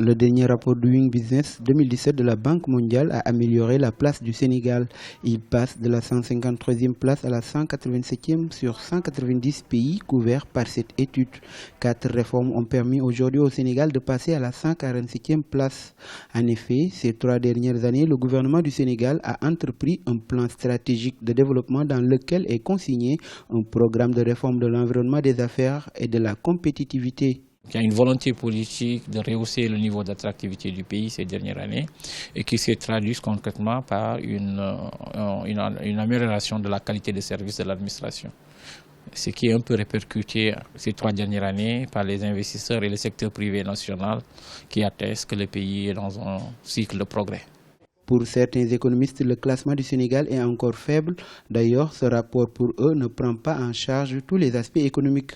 Le dernier rapport Doing Business 2017 de la Banque mondiale a amélioré la place du Sénégal. Il passe de la 153e place à la 187e sur 190 pays couverts par cette étude. 4 réformes ont permis aujourd'hui au Sénégal de passer à la 147e place. En effet, ces 3 dernières années, le gouvernement du Sénégal a entrepris un plan stratégique de développement dans lequel est consigné un programme de réforme de l'environnement des affaires et de la compétitivité. Il y a une volonté politique de rehausser le niveau d'attractivité du pays ces dernières années et qui se traduit concrètement par une amélioration de la qualité des services de l'administration. Ce qui est un peu répercuté ces 3 dernières années par les investisseurs et le secteur privé national qui attestent que le pays est dans un cycle de progrès. Pour certains économistes, le classement du Sénégal est encore faible. D'ailleurs, ce rapport pour eux ne prend pas en charge tous les aspects économiques.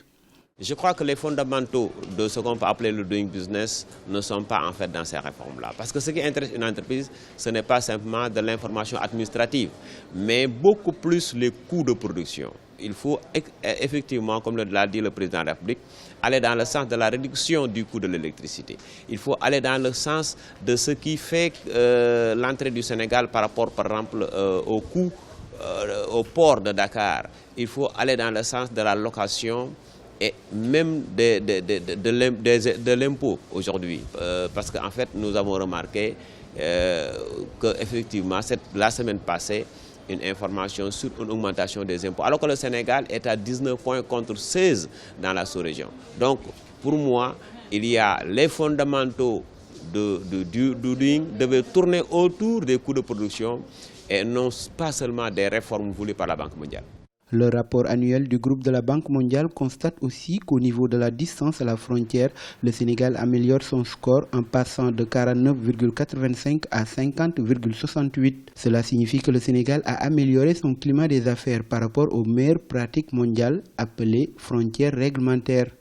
Je crois que les fondamentaux de ce qu'on peut appeler le doing business ne sont pas en fait dans ces réformes-là. Parce que ce qui intéresse une entreprise, ce n'est pas simplement de l'information administrative, mais beaucoup plus les coûts de production. Il faut effectivement, comme l'a dit le président de la République, aller dans le sens de la réduction du coût de l'électricité. Il faut aller dans le sens de ce qui fait l'entrée du Sénégal par rapport, par exemple, au coût au port de Dakar. Il faut aller dans le sens de la location et même de l'impôt aujourd'hui. Parce qu'en fait, nous avons remarqué qu'effectivement, la semaine passée, une information sur une augmentation des impôts, alors que le Sénégal est à 19 points contre 16 dans la sous-région. Donc, pour moi, il y a les fondamentaux du doing devaient tourner autour des coûts de production et non pas seulement des réformes voulues par la Banque mondiale. Le rapport annuel du groupe de la Banque mondiale constate aussi qu'au niveau de la distance à la frontière, le Sénégal améliore son score en passant de 49,85 à 50,68. Cela signifie que le Sénégal a amélioré son climat des affaires par rapport aux meilleures pratiques mondiales appelées frontières réglementaires.